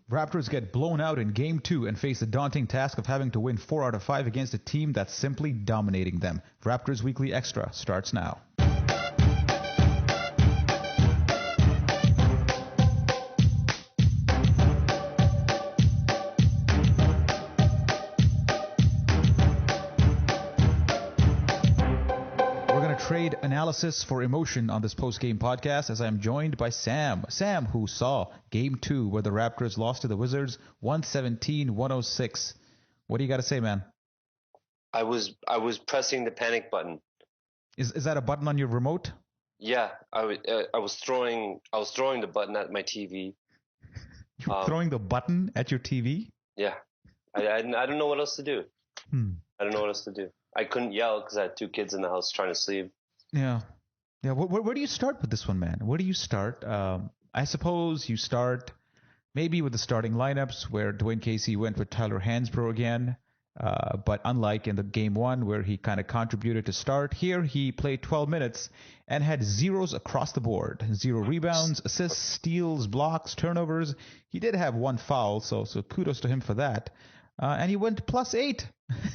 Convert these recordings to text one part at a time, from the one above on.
Raptors get blown out in Game 2 and face the daunting task of having to win 4 out of 5 against a team that's simply dominating them. Raptors Weekly Extra starts now. Trade analysis for emotion on this post-game podcast as I'm joined by Sam. Sam, who saw Game 2 where the Raptors lost to the Wizards 117-106. What do you got to say, man? I was pressing the panic button. Is that a button on your remote? Yeah, I was throwing the button at my TV. You were throwing the button at your TV? Yeah. I don't know what else to do. I don't know what else to do. I couldn't yell because I had 2 kids in the house trying to sleep. Yeah. Where do you start with this one, man? Where do you start? I suppose you start maybe with the starting lineups where Dwayne Casey went with Tyler Hansbrough again. But unlike in the Game 1 where he kind of contributed to start, here he played 12 minutes and had zeros across the board. 0 rebounds, assists, steals, blocks, turnovers. He did have 1 foul, so kudos to him for that. And he went +8.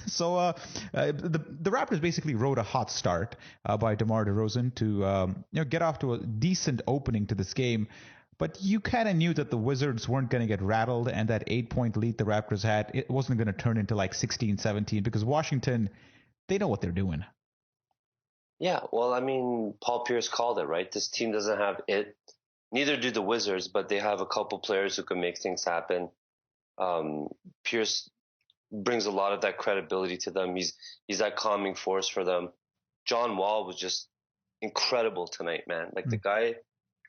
So the Raptors basically rode a hot start by DeMar DeRozan to get off to a decent opening to this game. But you kind of knew that the Wizards weren't going to get rattled, and that 8-point lead the Raptors had, it wasn't going to turn into like 16-17 because Washington, they know what they're doing. Yeah, well, I mean, Paul Pierce called it, right? This team doesn't have it. Neither do the Wizards, but they have a couple players who can make things happen. Pierce brings a lot of that credibility to them. He's that calming force for them. John Wall was just incredible tonight, man. Like the guy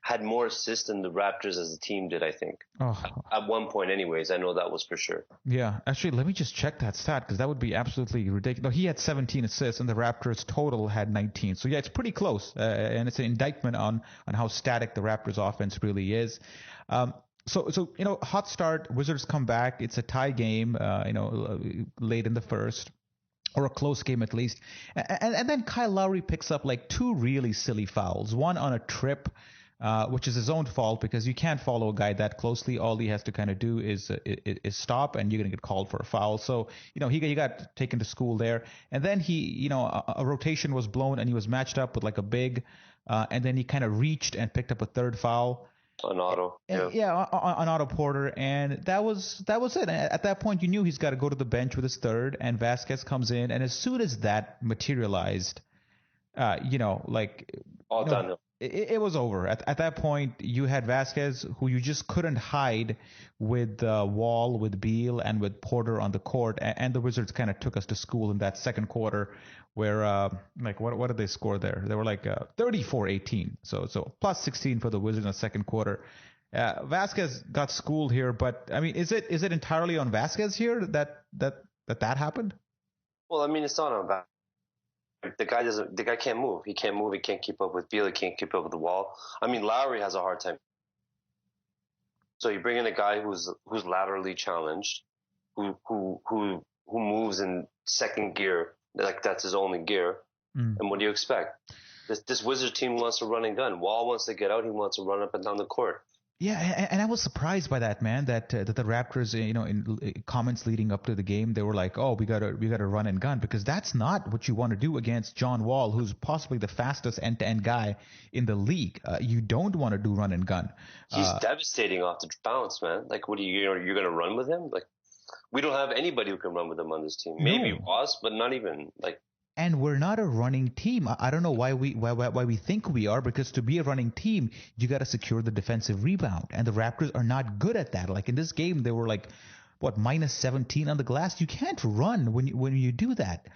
had more assists than the Raptors as a team did, I think. At one point anyways, I know that was for sure. Yeah, actually, let me just check that stat because that would be absolutely ridiculous. No, he had 17 assists and the Raptors total had 19. So yeah, it's pretty close. And it's an indictment on how static the Raptors offense really is. So hot start, Wizards come back. It's a tie game, late in the first, or a close game at least. And then Kyle Lowry picks up like 2 really silly fouls. One on a trip, which is his own fault because you can't follow a guy that closely. All he has to kind of do is stop, and you're going to get called for a foul. So, he got taken to school there. And then a rotation was blown, and he was matched up with like a big, and then he kind of reached and picked up a 3rd foul. On Otto. On Otto Porter, and that was it. At that point, you knew he's got to go to the bench with his 3rd, and Vasquez comes in, and as soon as that materialized, all done. It was over. At that point, you had Vasquez, who you just couldn't hide with Wall, with Beal, and with Porter on the court, and the Wizards kind of took us to school in that second quarter, where what did they score there? They were like 34-18, so plus 16 for the Wizards in the second quarter. Vasquez got schooled here, but I mean, is it entirely on Vasquez here that happened? Well, I mean, it's not on Vasquez. The guy can't move. He can't move. He can't keep up with Beal. He can't keep up with the Wall. I mean, Lowry has a hard time. So you bring in a guy who's laterally challenged, who moves in second gear, like that's his only gear. And what do you expect? This Wizards team wants to run and gun. Wall wants to get out. He wants to run up and down the court. Yeah, and I was surprised by that, man. That the Raptors, in comments leading up to the game, they were like, "Oh, we gotta run and gun," because that's not what you want to do against John Wall, who's possibly the fastest end-to-end guy in the league. You don't want to do run and gun. He's devastating off the bounce, man. Like, what are you're gonna run with him? Like, we don't have anybody who can run with him on this team. Maybe Ross, but not even like. And we're not a running team. I don't know why we think we are, because to be a running team, you got to secure the defensive rebound. And the Raptors are not good at that. Like in this game, they were like, minus 17 on the glass. You can't run when you do that.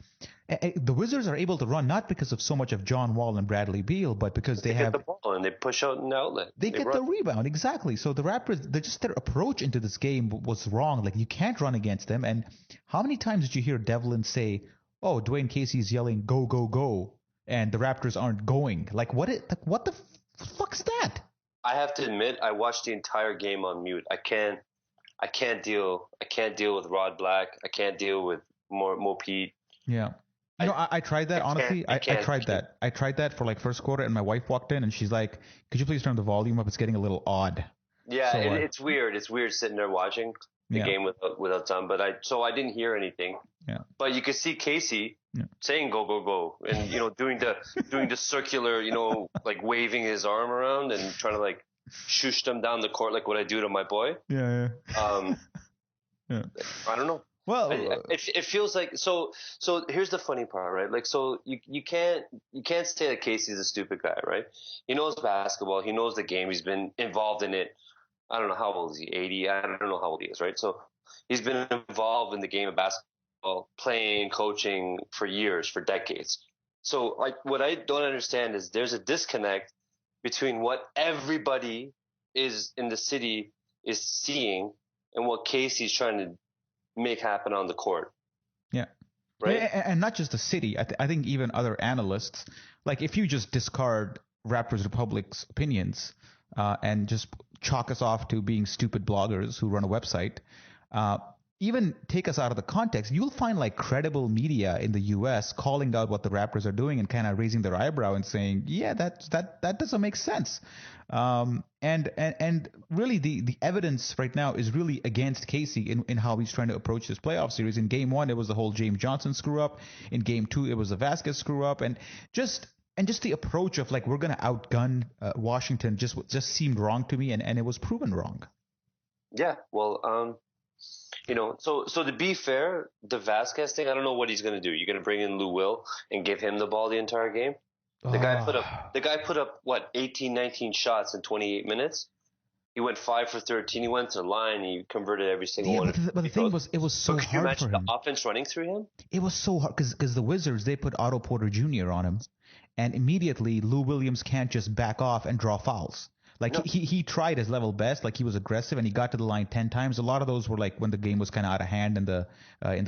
The Wizards are able to run not because of so much of John Wall and Bradley Beal, but because they have the ball and they push out an outlet. They get the rebound, exactly. So the Raptors, their approach into this game was wrong. Like you can't run against them. And how many times did you hear Devlin say, "Oh, Dwayne Casey's yelling, go, go, go," and the Raptors aren't going? Like, what the fuck's that? I have to admit, I watched the entire game on mute. I can't deal with Rod Black. I can't deal with Mo Pete. Yeah. I tried that, honestly. I tried that. I tried that for like first quarter, and my wife walked in, and she's like, "Could you please turn the volume up? It's getting a little odd." Yeah, So what? it's weird. It's weird sitting there watching the Yeah. game without sound. But I didn't hear anything. Yeah. But you could see Casey Yeah. saying "go go go" and doing the circular, like waving his arm around and trying to like shoosh them down the court like what I do to my boy. Yeah. Yeah. I don't know. Well, It feels like so. Here's the funny part, right? Like, so you can't say that Casey's a stupid guy, right? He knows basketball. He knows the game. He's been involved in it. I don't know how old is he, 80? I don't know how old he is, right? So he's been involved in the game of basketball, playing, coaching for years, for decades. So like, what I don't understand is there's a disconnect between what everybody is in the city is seeing and what Casey's trying to make happen on the court. yeah. Right? And not just the city. I think even other analysts, like if you just discard Raptors Republic's opinions and just chalk us off to being stupid bloggers who run a website, even take us out of the context, you'll find like credible media in the U.S. calling out what the Raptors are doing and kind of raising their eyebrow and saying, yeah, that doesn't make sense. And really the evidence right now is really against Casey in how he's trying to approach this playoff series. In game one, it was the whole James Johnson screw up. In game two, it was the Vasquez screw up. And just the approach of like, we're going to outgun Washington just seemed wrong to me. And it was proven wrong. Yeah. Well, so to be fair, the Vasquez thing, I don't know what he's going to do. You're going to bring in Lou Will and give him the ball the entire game? The guy put up what, 18, 19 shots in 28 minutes. He went 5 for 13. He went to the line. He converted every single one. But the thing was, it was so hard for him. The offense running through him? It was so hard because the Wizards, they put Otto Porter Jr. on him, and immediately Lou Williams can't just back off and draw fouls. Like no. he tried his level best, like he was aggressive, and he got to the line 10 times. A lot of those were like when the game was kind of out of hand in the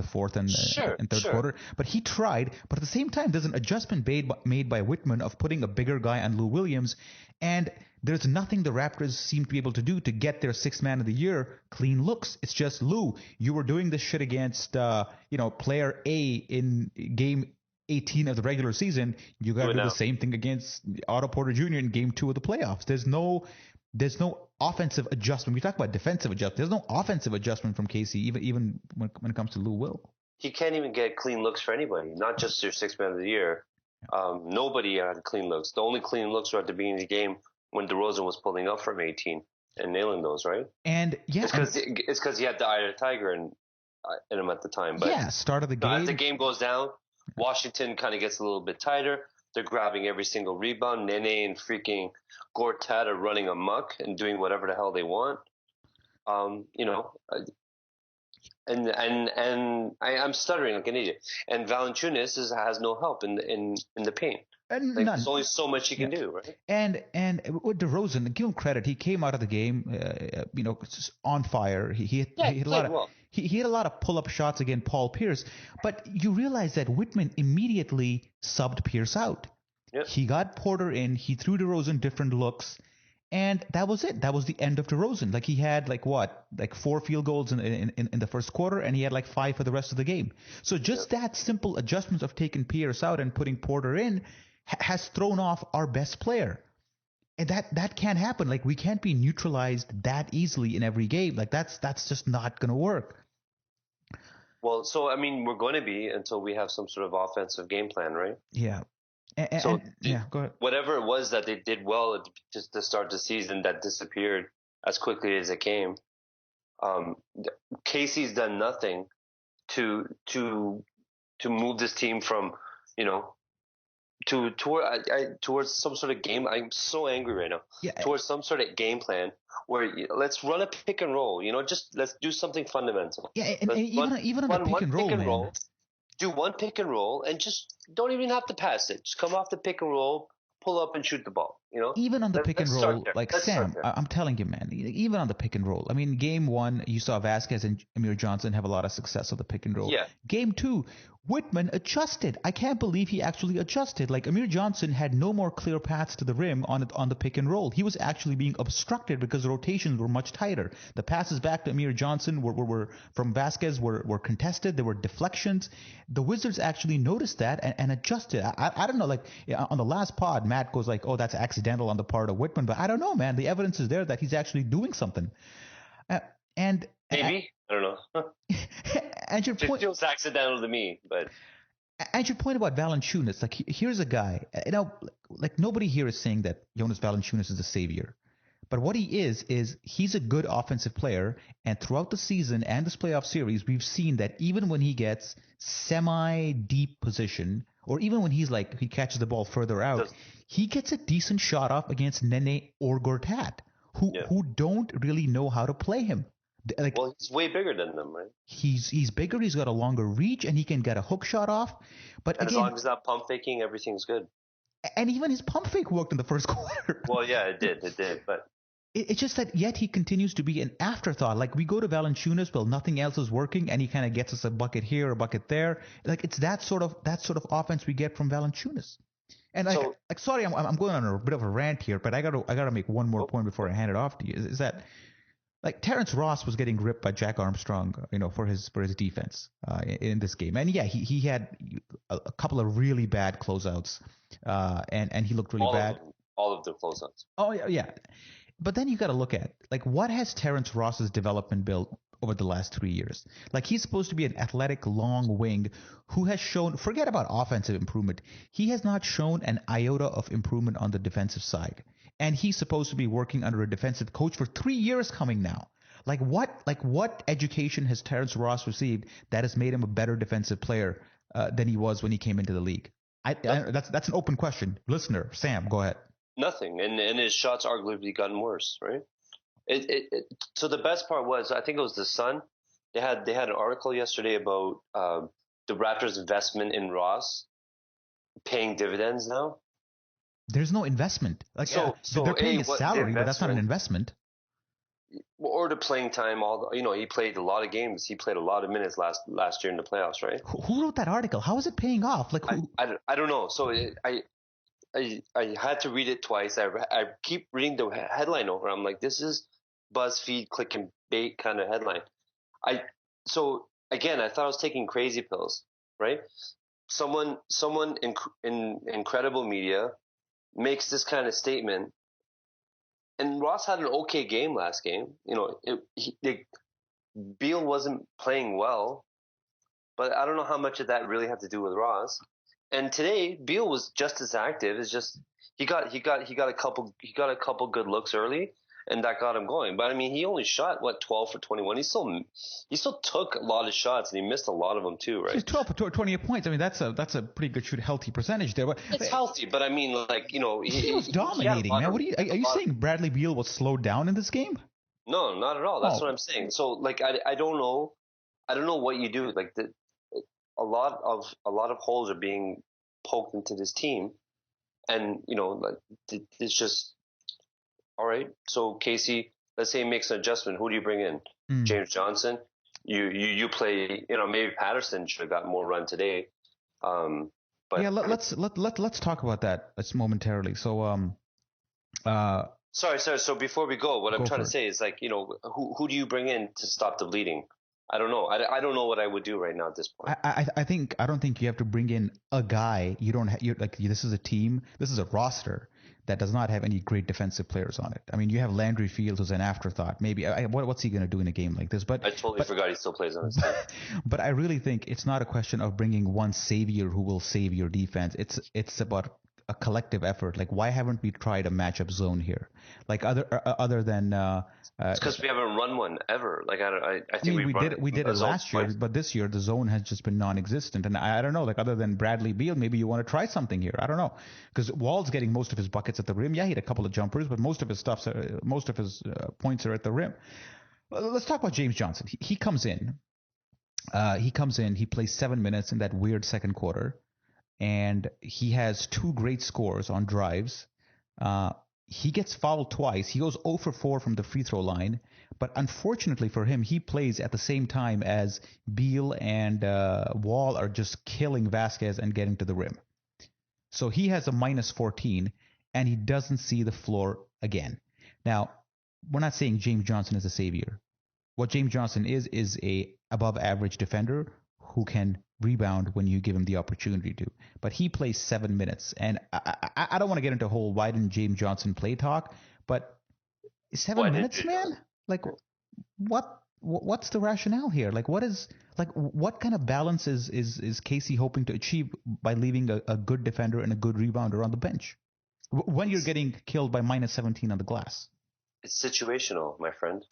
fourth and third quarter. But he tried. But at the same time, there's an adjustment made by Whitman of putting a bigger guy on Lou Williams, and there's nothing the Raptors seem to be able to do to get their sixth man of the year clean looks. It's just, Lou, you were doing this shit against player A in game 18 of the regular season. You got to do the same thing against Otto Porter Jr. in game 2 of the playoffs. There's no offensive adjustment. We talk about defensive adjustment. There's no offensive adjustment from Casey, even when it comes to Lou Will. He can't even get clean looks for anybody, not just your sixth man of the year. Nobody had clean looks. The only clean looks were at the beginning of the game when DeRozan was pulling up from 18 and nailing those, right? And yeah, it's because he had the eye of the tiger in him at the time. But yeah, start of the game. As the game goes down, Washington kind of gets a little bit tighter. They're grabbing every single rebound. Nene and freaking Gortat are running amok and doing whatever the hell they want. And I'm stuttering like an idiot. And Valanciunas has no help in the paint. And like, there's only so much he can do, right? And with DeRozan, give him credit. He came out of the game, on fire. He had a lot of pull-up shots against Paul Pierce. But you realize that Whitman immediately subbed Pierce out. Yep. He got Porter in. He threw DeRozan different looks. And that was it. That was the end of DeRozan. Like, he had 4 field goals in the first quarter, and he had 5 for the rest of the game. So just that simple adjustment of taking Pierce out and putting Porter in has thrown off our best player. And that can't happen. Like, we can't be neutralized that easily in every game. Like, that's just not going to work. Well, so, I mean, we're going to be until we have some sort of offensive game plan, right? Yeah. Go ahead. Whatever it was that they did well just to start the season that disappeared as quickly as it came, Casey's done nothing to move this team from, towards some sort of game. I'm so angry right now. Yeah. Towards some sort of game plan where let's run a pick and roll. Just let's do something fundamental. Yeah, and even on the pick and roll, do one pick and roll and just don't even have to pass it. Just come off the pick and roll, pull up and shoot the ball. Even on the pick and roll, Sam, I'm telling you, man, even on the pick and roll. I mean, game 1, you saw Vasquez and Amir Johnson have a lot of success on the pick and roll. Yeah. Game 2, Whitman adjusted. I can't believe he actually adjusted. Like, Amir Johnson had no more clear paths to the rim on the pick and roll. He was actually being obstructed because the rotations were much tighter. The passes back to Amir Johnson were from Vasquez were contested. There were deflections. The Wizards actually noticed that and adjusted. I don't know, on the last pod, Matt goes like, oh, that's accidental on the part of Whitman. But I don't know, man. The evidence is there that he's actually doing something. And maybe, I don't know. And your point, it feels accidental to me, but. And your point about Valanciunas, like here's a guy, like nobody here is saying that Jonas Valanciunas is a savior. But what he is he's a good offensive player. And throughout the season and this playoff series, we've seen that even when he gets semi-deep position, or even when he catches the ball further out, he gets a decent shot off against Nene or Gortat, who don't really know how to play him. Well, he's way bigger than them, right? He's bigger. He's got a longer reach, and he can get a hook shot off. But and again, as long as he's not pump faking, everything's good. And even his pump fake worked in the first quarter. Well, yeah, it did. But it's just that yet he continues to be an afterthought. Like we go to Valanciunas, well, nothing else is working, and he kind of gets us a bucket here, a bucket there. Like it's that sort of offense we get from Valanciunas. And sorry, I'm going on a bit of a rant here, but I gotta make one more point before I hand it off to you. Is that like Terrence Ross was getting ripped by Jack Armstrong, for his defense in this game, and yeah, he had a couple of really bad closeouts, and he looked really bad. All of the closeouts. Oh yeah. But then you got to look at like what has Terrence Ross's development built over the last 3 years. Like he's supposed to be an athletic long wing who has shown, forget about offensive improvement, he has not shown an iota of improvement on the defensive side. And he's supposed to be working under a defensive coach for 3 years coming now. Like what education has Terrence Ross received that has made him a better defensive player than he was when he came into the league? That's an open question. Listener, Sam, go ahead. Nothing, and his shots arguably gotten worse, right? So the best part was, I think it was the Sun. They had an article yesterday about the Raptors' investment in Ross paying dividends now. There's no investment. Like so they're paying his salary, but that's not an investment. Or the playing time. He played a lot of games. He played a lot of minutes last year in the playoffs, right? Who wrote that article? How is it paying off? Like I don't know. So I had to read it twice. I keep reading the headline over. I'm like, this is BuzzFeed click and bait kind of headline. So again, I thought I was taking crazy pills, right? Someone in incredible media makes this kind of statement, and Ross had an okay game last game. Beal wasn't playing well, but I don't know how much of that really had to do with Ross. And today, Beal was just as active. It's just he got a couple good looks early, and that got him going. But I mean, he only shot 12 for 21. He still took a lot of shots, and he missed a lot of them too, right? He's 12 for 28 points. I mean, that's a pretty good healthy percentage there. But it's healthy, but I mean, he was dominating, man. What are you saying? Bradley Beal was slowed down in this game? No, not at all. That's what I'm saying. So I don't know what you do. Like a lot of holes are being poked into this team, and it's just all right. So Casey, let's say he makes an adjustment. Who do you bring in? James Johnson. You play. Maybe Patterson should have got more run today. But yeah, let's talk about that. Let's momentarily. So sorry. So before we go, what I'm trying to say is who do you bring in to stop the bleeding? I don't know. I don't know what I would do right now at this point. I don't think you have to bring in a guy. This is a team. This is a roster that does not have any great defensive players on it. I mean, you have Landry Fields as an afterthought. Maybe what's he going to do in a game like this? But I totally forgot he still plays on his team. But I really think it's not a question of bringing one savior who will save your defense. It's about a collective effort. Like, why haven't we tried a matchup zone here? Like other than it's because we haven't run one ever. Like I think we did it last year, but this year the zone has just been non-existent. And I don't know. Like other than Bradley Beal, maybe you want to try something here. I don't know, because Wall's getting most of his buckets at the rim. Yeah, he had a couple of jumpers, but most of his points are at the rim. Let's talk about James Johnson. He comes in. He plays 7 minutes in that weird second quarter. And he has 2 great scores on drives. He gets fouled twice. He goes 0 for 4 from the free throw line. But unfortunately for him, he plays at the same time as Beal and Wall are just killing Vasquez and getting to the rim. So he has a minus 14, and he doesn't see the floor again. Now, we're not saying James Johnson is a savior. What James Johnson is a above average defender who can rebound when you give him the opportunity to. But he plays 7 minutes, and I don't want to get into a whole why didn't James Johnson play talk, but 7 minutes, man? Like, what's the rationale here? Like, what kind of balance is Casey hoping to achieve by leaving a good defender and a good rebounder on the bench when you're getting killed by minus 17 on the glass? It's situational, my friend.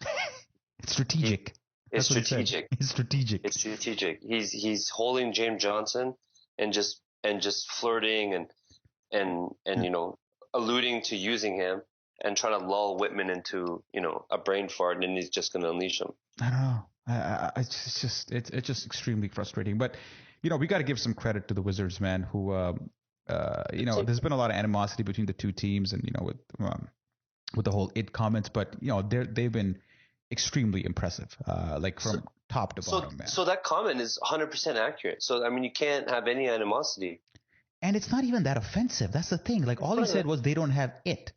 It's strategic. It's strategic. It's strategic. It's strategic. He's holding James Johnson and just flirting and alluding to using him and trying to lull Whitman into a brain fart, and then he's just going to unleash him. I don't know. It's just extremely frustrating. But we got to give some credit to the Wizards, man. Who there's been a lot of animosity between the two teams, and with the whole "it" comments, but they've been extremely impressive, from top to bottom, man. So that comment is 100% accurate. So I mean, you can't have any animosity. And it's not even that offensive. That's the thing. Like, all he said was they don't have it.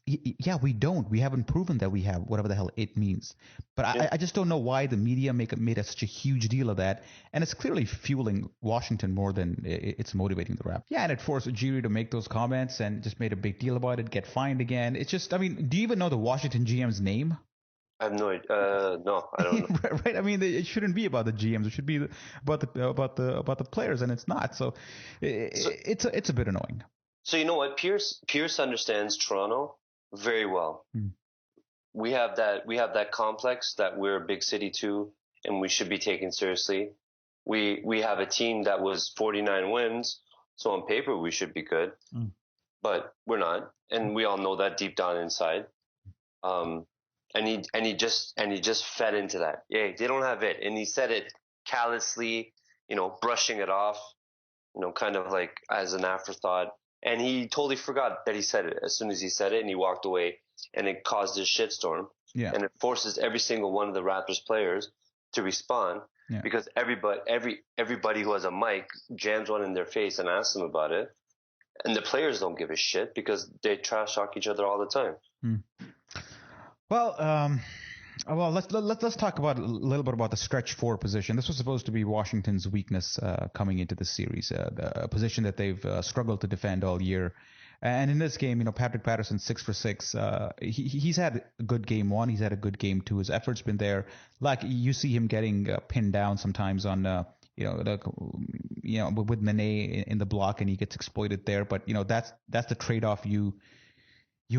Yeah, we don't. We haven't proven that we have whatever the hell it means. But I just don't know why the media made such a huge deal of that. And it's clearly fueling Washington more than it's motivating the Raptors. Yeah, and it forced Ujiri to make those comments and just made a big deal about it, get fined again. It's just, I mean, do you even know the Washington GM's name? I have no idea. No, I don't know. Right? I mean, it shouldn't be about the GMs. It should be about the players, and it's not. So it's a bit annoying. So you know what? Pierce understands Toronto very well. We have that complex that we're a big city too, and we should be taken seriously. We have a team that was 49 wins, so on paper we should be good, but we're not, and we all know that deep down inside. And he just fed into that. Yeah, they don't have it, and he said it callously, brushing it off, kind of like as an afterthought. And he totally forgot that he said it as soon as he said it, and he walked away, and it caused a shitstorm. Yeah. And it forces every single one of the Raptors players to respond because everybody who has a mic jams one in their face and asks them about it, and the players don't give a shit because they trash talk each other all the time. Well, let's talk about a little bit about the stretch four position. This was supposed to be Washington's weakness coming into the series, a position that they've struggled to defend all year. And in this game, Patrick Patterson 6 for 6. He's had a good game one. He's had a good game two. His effort's been there. Like, you see him getting pinned down sometimes on with Nene in the block, and he gets exploited there. But that's the trade-off you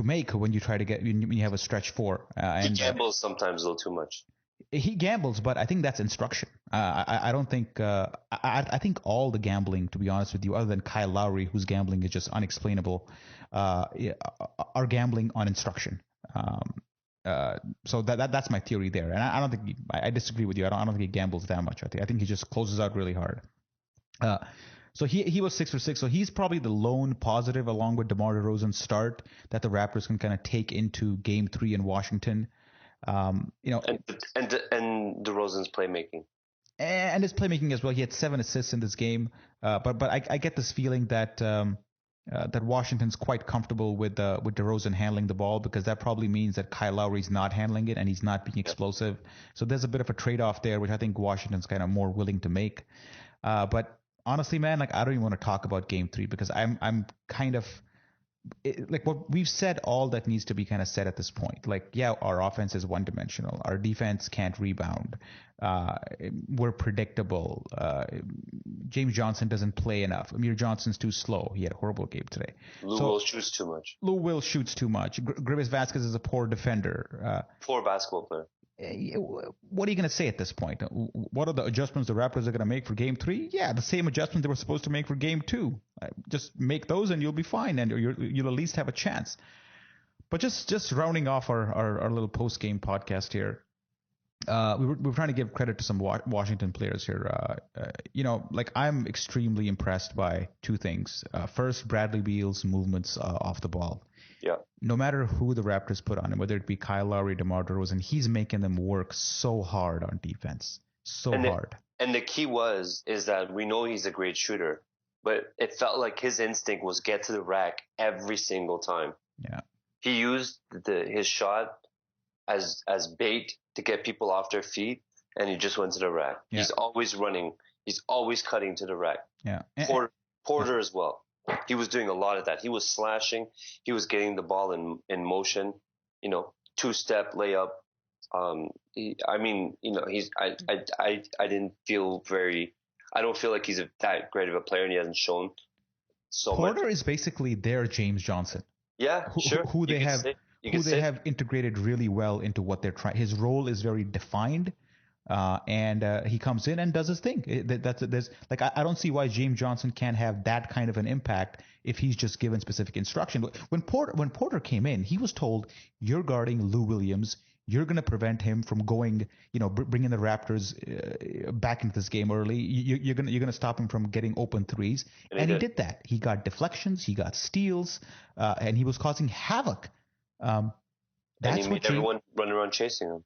make when you try to when you have a stretch four. He gambles sometimes a little too much. He gambles, but I think that's instruction. I don't think I think all the gambling, to be honest with you, other than Kyle Lowry, whose gambling is just unexplainable, are gambling on instruction. So that's my theory there, and I don't think I disagree with you. I don't think he gambles that much. I think he just closes out really hard. So he was 6 for 6. So he's probably the lone positive, along with DeMar DeRozan's start, that the Raptors can kind of take into Game 3 in Washington. And DeRozan's playmaking. And his playmaking as well. He had 7 assists in this game. But I get this feeling that that Washington's quite comfortable with DeRozan handling the ball, because that probably means that Kyle Lowry's not handling it and he's not being explosive. So there's a bit of a trade-off there, which I think Washington's kind of more willing to make. But honestly, man, like, I don't even want to talk about Game 3 because I'm kind of like, what we've said, all that needs to be kind of said at this point. Like, yeah, our offense is one-dimensional. Our defense can't rebound. We're predictable. James Johnson doesn't play enough. Amir Johnson's too slow. He had a horrible game today. Lou Will shoots too much. Lou Will shoots too much. Grimes Vasquez is a poor defender. Poor basketball player. What are you going to say at this point? What are the adjustments the Raptors are going to make for Game 3? Yeah, the same adjustments they were supposed to make for Game 2. Just make those and you'll be fine, and you'll at least have a chance. But just rounding off our little post-game podcast here, we were trying to give credit to some Washington players here. Like, I'm extremely impressed by two things. First, Bradley Beal's movements off the ball. Yeah. No matter who the Raptors put on him, whether it be Kyle Lowry, DeMar DeRozan, he's making them work so hard on defense. Hard. And the key is that we know he's a great shooter, but it felt like his instinct was get to the rack every single time. Yeah. He used his shot as bait to get people off their feet, and he just went to the rack. Yeah. He's always running. He's always cutting to the rack. Yeah. Porter as well. He was doing a lot of that. He was slashing. He was getting the ball in motion. 2-step layup. I didn't feel very. I don't feel like he's that great of a player, and he hasn't shown so much. Porter is basically their James Johnson. Yeah, sure. Who they have integrated really well into what they're trying. His role is very defined. And he comes in and does his thing. I don't see why James Johnson can't have that kind of an impact if he's just given specific instruction. When Porter came in, he was told, "You're guarding Lou Williams. You're going to prevent him from going, bringing the Raptors back into this game early. You're going to stop him from getting open threes." And he did that. He got deflections. He got steals, and he was causing havoc. And he made everyone run around chasing him.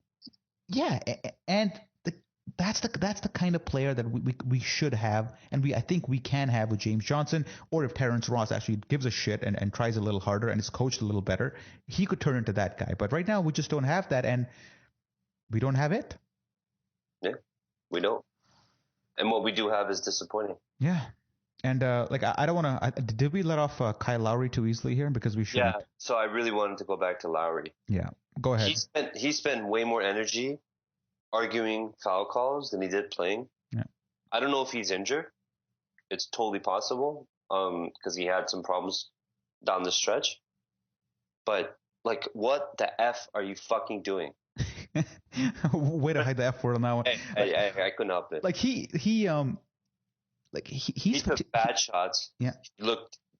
Yeah, and that's the kind of player that we should have, and I think we can have with James Johnson, or if Terrence Ross actually gives a shit and tries a little harder and is coached a little better, he could turn into that guy. But right now we just don't have that, and we don't have it. Yeah, we don't. And what we do have is disappointing. Yeah. And I don't want to. Did we let off Kyle Lowry too easily here? Because we shouldn't. Yeah. So I really wanted to go back to Lowry. Yeah. Go ahead. He spent way more energy arguing foul calls than he did playing. Yeah. I don't know if he's injured. It's totally possible because he had some problems down the stretch. But what the F are you fucking doing? Way to hide the F word on that one. I couldn't help it. He took bad shots. Yeah.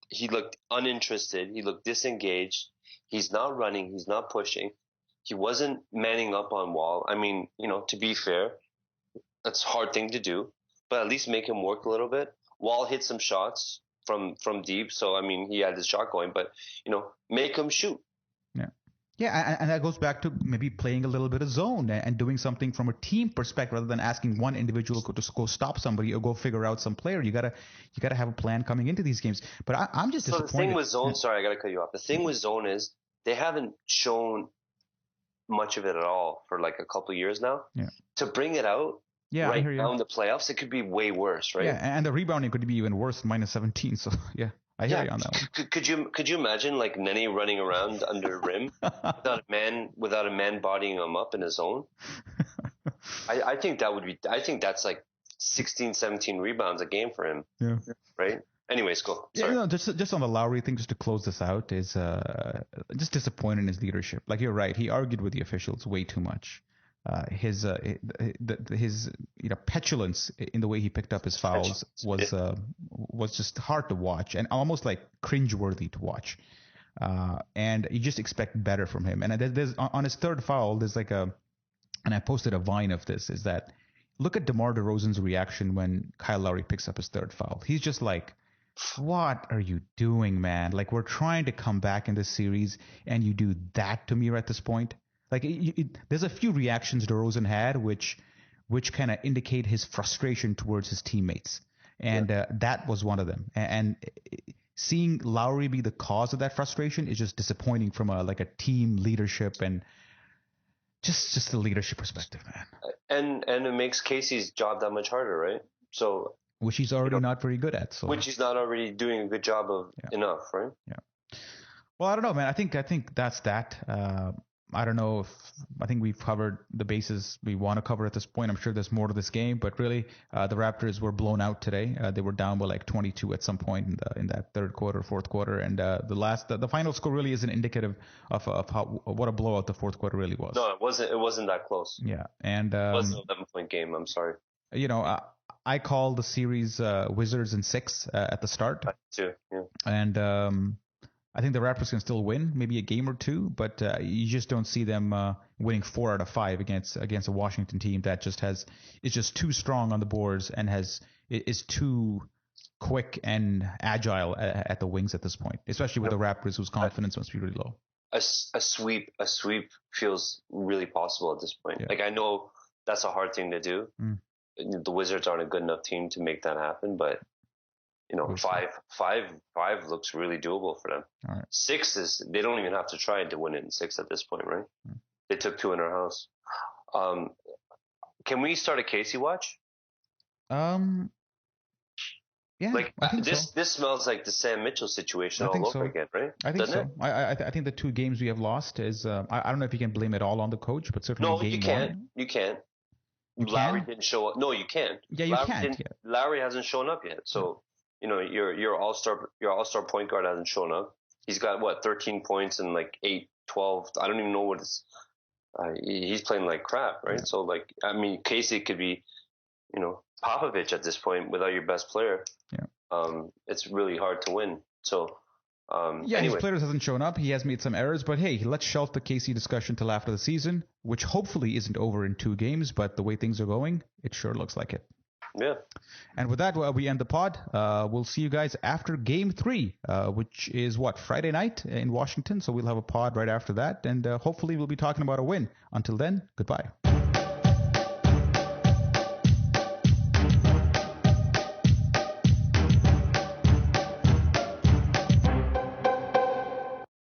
He looked uninterested. He looked disengaged. He's not running. He's not pushing. He wasn't manning up on Wall. I mean, to be fair, that's a hard thing to do, but at least make him work a little bit. Wall hit some shots from deep, so I mean, he had his shot going, but make him shoot. Yeah. Yeah, and that goes back to maybe playing a little bit of zone and doing something from a team perspective rather than asking one individual to go stop somebody or go figure out some player. You gotta have a plan coming into these games. But I'm just disappointed. So the thing with zone, sorry, I gotta cut you off. The thing with zone is they haven't shown much of it at all for a couple of years now. Yeah. To bring it out right now in the playoffs, it could be way worse, right? Yeah, and the rebounding could be even worse, -17. So yeah. I hear you on that one. Could you imagine Nene running around under rim without a man bodying him up in his zone? I think that's 16, 17 rebounds a game for him. Yeah. Right? Anyways, go. Sorry. Yeah, just on the Lowry thing, just to close this out, is just disappointed in his leadership. You're right, he argued with the officials way too much. His petulance in the way he picked up his fouls was just hard to watch and almost cringeworthy to watch. And you just expect better from him. And there's on his third foul, there's and I posted a Vine of this, is that look at DeMar DeRozan's reaction when Kyle Lowry picks up his third foul. He's just like, what are you doing, man? We're trying to come back in this series and you do that to me at this point. There's a few reactions DeRozan had which kind of indicate his frustration towards his teammates, and that was one of them. And seeing Lowry be the cause of that frustration is just disappointing from a team leadership and just the leadership perspective, man. And it makes Casey's job that much harder, right? So which he's already not very good at. So which he's not already doing a good job of enough, right? Yeah. Well, I don't know, man. I think that's that. I don't know I think we've covered the bases we want to cover at this point. I'm sure there's more to this game, but really, the Raptors were blown out today. They were down by 22 at some point in that third quarter, fourth quarter, and the final score really isn't indicative of what a blowout the fourth quarter really was. No, it wasn't. It wasn't that close. Yeah, and it was an 11-point game. I'm sorry. I called the series Wizards in 6 at the start. I too. Yeah. And I think the Raptors can still win, maybe a game or two, but you just don't see them winning 4 out of 5 against a Washington team that is just too strong on the boards and is too quick and agile at the wings at this point, especially with the Raptors, whose confidence must be really low. A sweep feels really possible at this point. Yeah. I know that's a hard thing to do. The Wizards aren't a good enough team to make that happen, but five looks really doable for them. All right. 6 is, they don't even have to try to win it in 6 at this point, right? They took 2 in our house. Can we start a Casey watch? Um, yeah, Like I think so. this smells like the Sam Mitchell situation I all think over so. again, right? I think Doesn't so. it? I think the 2 games we have lost is I don't know if you can blame it all on the coach, but certainly No, you game can't. 1 You can't. you Lowry can. didn't show up. No, you can't. Yeah, you Lowry can't. didn't. Yeah. Lowry hasn't shown up yet. Yeah. So your all-star point guard hasn't shown up. He's got what 13 points and like 8, 12. I don't even know what it's. He's playing like crap, right? Yeah. So like I mean, Casey could be Popovich at this point without your best player. Yeah. It's really hard to win. So Yeah, his anyway, players hasn't shown up. He has made some errors, but hey, let's shelf the KC discussion till after the season, which hopefully isn't over in 2 games, but the way things are going, it sure looks like it. yeah. And with that, we end the pod. We'll see you guys after Game 3, which is Friday night in Washington. So we'll have a pod right after that, and hopefully we'll be talking about a win. Until then, goodbye.